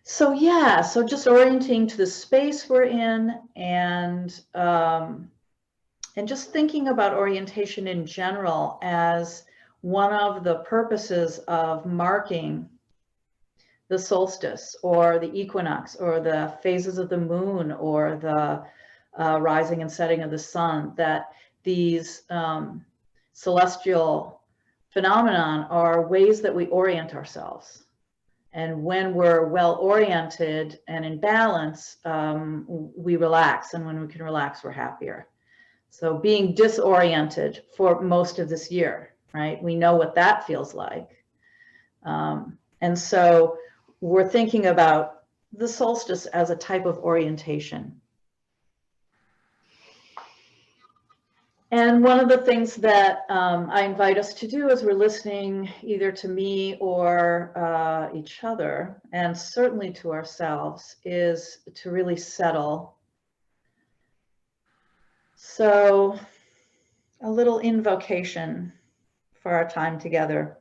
So yeah, so just orienting to the space we're in, and just thinking about orientation in general as one of the purposes of marking the solstice or the equinox or the phases of the moon or the rising and setting of the sun, that these celestial phenomenon are ways that we orient ourselves. And when we're well oriented and in balance, we relax. And when we can relax, we're happier. So being disoriented for most of this year, right? We know what that feels like. And so we're thinking about the solstice as a type of orientation. And one of the things that I invite us to do as we're listening either to me or each other, and certainly to ourselves, is to really settle. So a little invocation for our time together.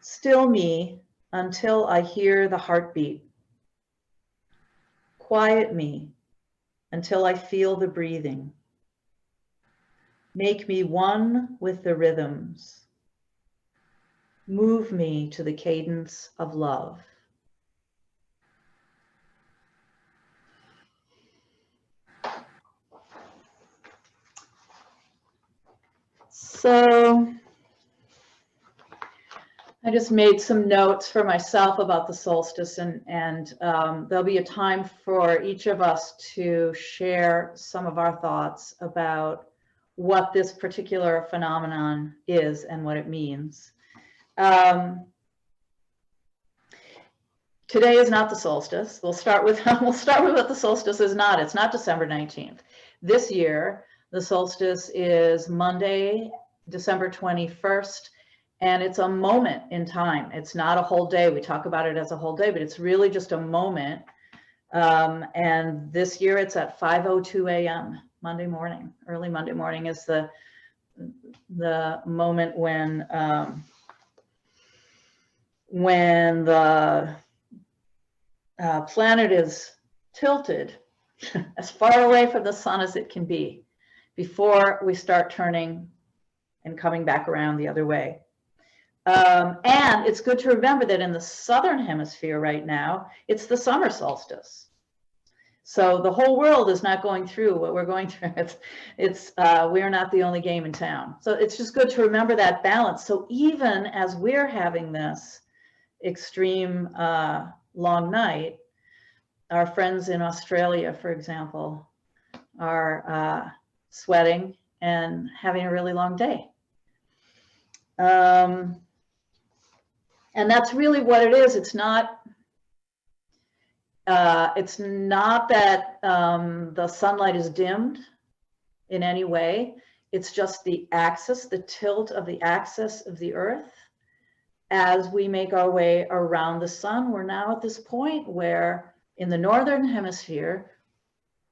Still me until I hear the heartbeat. Quiet me until I feel the breathing. Make me one with the rhythms. Move me to the cadence of love. So I just made some notes for myself about the solstice, and there'll be a time for each of us to share some of our thoughts about what this particular phenomenon is and what it means. Today is not the solstice. We'll start with what the solstice is not. It's not December 19th. This year, the solstice is Monday, December 21st, and it's a moment in time. It's not a whole day. We talk about it as a whole day, but it's really just a moment. And this year it's at 5:02 a.m. Monday morning. Early Monday morning is the moment when the planet is tilted as far away from the sun as it can be before we start turning and coming back around the other way. And it's good to remember that in the southern hemisphere right now, it's the summer solstice. So the whole world is not going through what we're going through. We're not the only game in town. So it's just good to remember that balance. So even as we're having this extreme long night, our friends in Australia, for example, are sweating and having a really long day. And that's really what it is. It's not that the sunlight is dimmed in any way. It's just the axis, the tilt of the axis of the Earth. As we make our way around the sun, we're now at this point where in the northern hemisphere,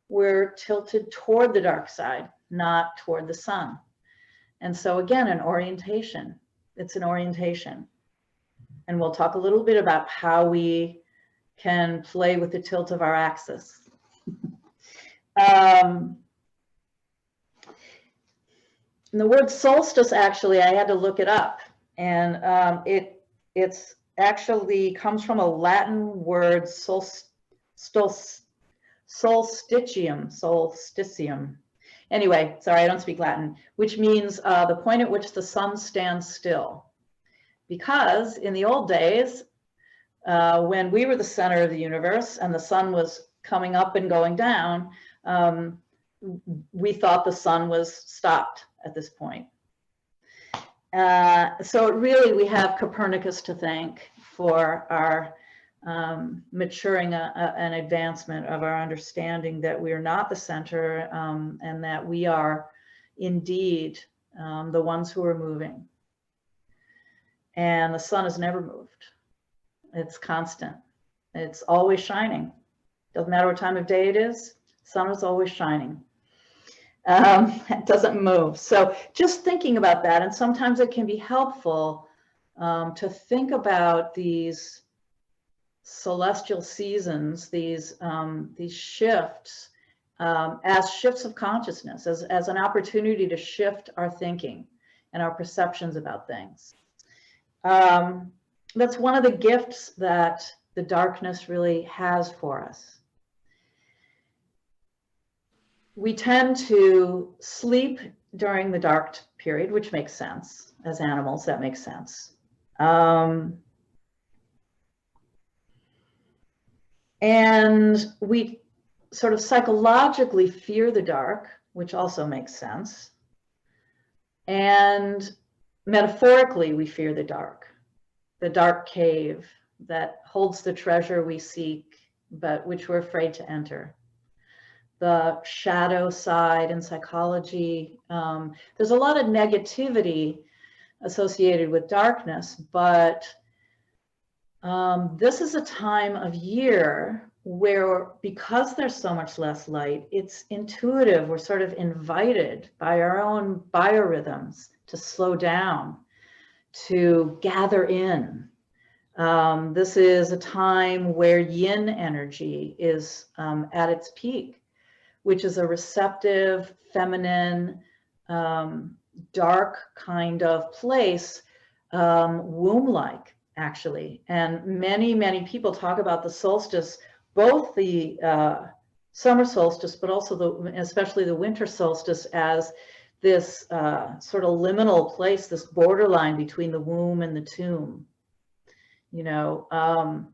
we're tilted toward the dark side, not toward the sun. And so again, an orientation. It's an orientation. And we'll talk a little bit about how we can play with the tilt of our axis. And the word solstice, actually, I had to look it up. And it's actually comes from a Latin word, solstitium. Anyway, sorry, I don't speak Latin, which means the point at which the sun stands still. Because in the old days, when we were the center of the universe and the sun was coming up and going down, we thought the sun was stopped at this point. So really, we have Copernicus to thank for our maturing an advancement of our understanding that we are not the center, and that we are indeed the ones who are moving. And the sun has never moved. It's constant. It's always shining. Doesn't matter what time of day it is, sun is always shining. It doesn't move. So just thinking about that, and sometimes it can be helpful to think about these celestial seasons, these shifts, as shifts of consciousness, as an opportunity to shift our thinking and our perceptions about things. That's one of the gifts that the darkness really has for us. We tend to sleep during the dark period, which makes sense. As animals, that makes sense. And we sort of psychologically fear the dark, which also makes sense. And metaphorically, we fear the dark cave that holds the treasure we seek, but which we're afraid to enter. The shadow side in psychology, there's a lot of negativity associated with darkness, but this is a time of year where, because there's so much less light, it's intuitive. We're sort of invited by our own biorhythms to slow down, to gather in. This is a time where yin energy is at its peak, which is a receptive, feminine, dark kind of place, womb-like, actually. And many, many people talk about the solstice, both the summer solstice, but also especially the winter solstice, as this sort of liminal place, this borderline between the womb and the tomb. You know,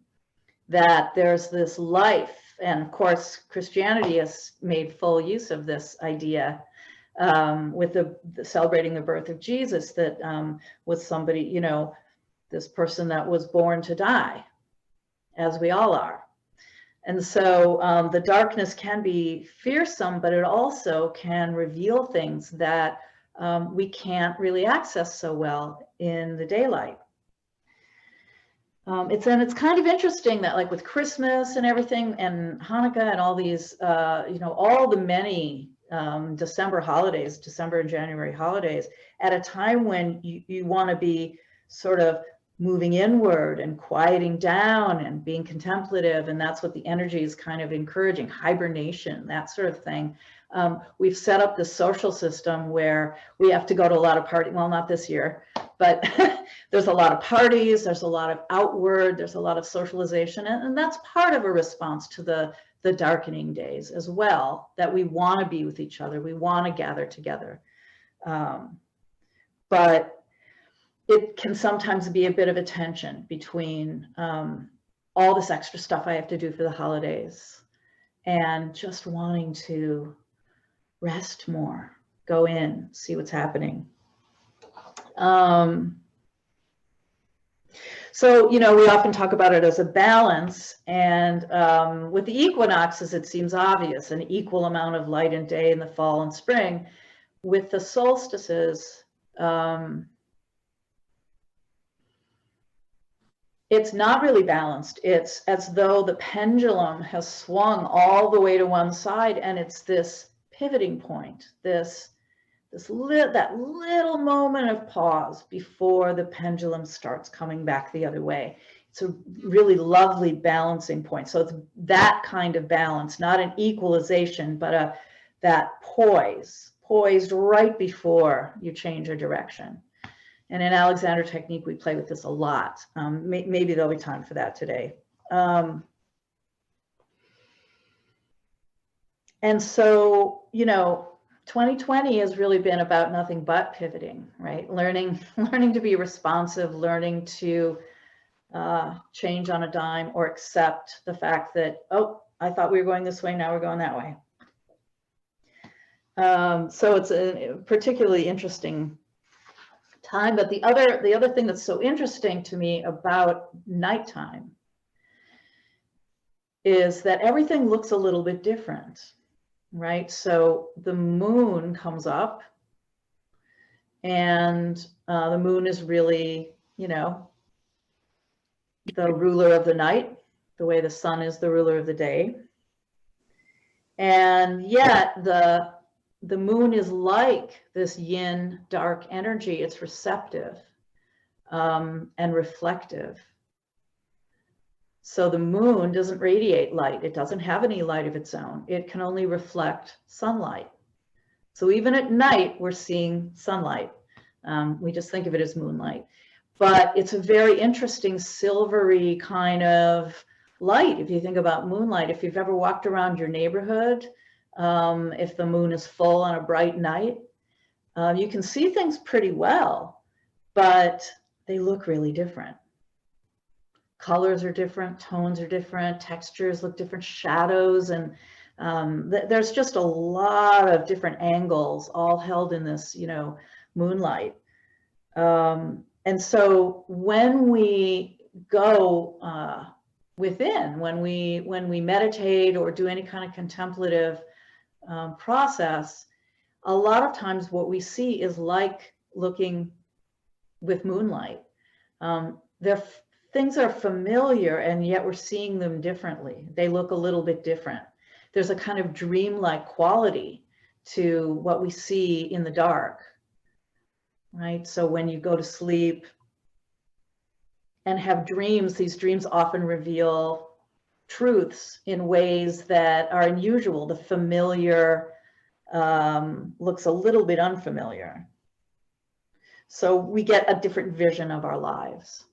that there's this life, and of course Christianity has made full use of this idea with the celebrating the birth of Jesus, that was somebody, you know, this person that was born to die, as we all are. And so the darkness can be fearsome, but it also can reveal things that we can't really access so well in the daylight. It's kind of interesting that, like with Christmas and everything, and Hanukkah and all these, you know, all the many December holidays, December and January holidays, at a time when you want to be sort of moving inward and quieting down and being contemplative, and that's what the energy is kind of encouraging, hibernation, that sort of thing. We've set up this social system where we have to go to a lot of parties, well, not this year, but there's a lot of parties, there's a lot of outward, there's a lot of socialization, and that's part of a response to the darkening days as well, that we want to be with each other, we want to gather together. But it can sometimes be a bit of a tension between all this extra stuff I have to do for the holidays and just wanting to rest more, go in, see what's happening. So, you know, we often talk about it as a balance, and with the equinoxes, it seems obvious, an equal amount of light and day in the fall and spring. With the solstices, it's not really balanced. It's as though the pendulum has swung all the way to one side, and it's this pivoting point, that little moment of pause before the pendulum starts coming back the other way. It's a really lovely balancing point. So it's that kind of balance, not an equalization, but that poised right before you change your direction. And in Alexander technique, we play with this a lot. Maybe there'll be time for that today. And so, you know, 2020 has really been about nothing but pivoting, right? Learning to be responsive, learning to change on a dime, or accept the fact that, oh, I thought we were going this way, now we're going that way. So it's a particularly interesting time. But the other thing that's so interesting to me about nighttime is that everything looks a little bit different. Right, so the moon comes up, and the moon is really, you know, the ruler of the night, the way the sun is the ruler of the day. And yet the moon is like this yin dark energy. It's receptive and reflective. So the moon doesn't radiate light. It doesn't have any light of its own. It can only reflect sunlight. So even at night, we're seeing sunlight. We just think of it as moonlight. But it's a very interesting silvery kind of light. If you think about moonlight, if you've ever walked around your neighborhood, if the moon is full on a bright night, you can see things pretty well, but they look really different. Colors are different, tones are different, textures look different, shadows, and there's just a lot of different angles all held in this, moonlight. And so when we go within, when we meditate or do any kind of contemplative process, a lot of times what we see is like looking with moonlight. Things are familiar, and yet we're seeing them differently. They look a little bit different. There's a kind of dreamlike quality to what we see in the dark, right? So when you go to sleep and have dreams, these dreams often reveal truths in ways that are unusual. The familiar looks a little bit unfamiliar. So we get a different vision of our lives.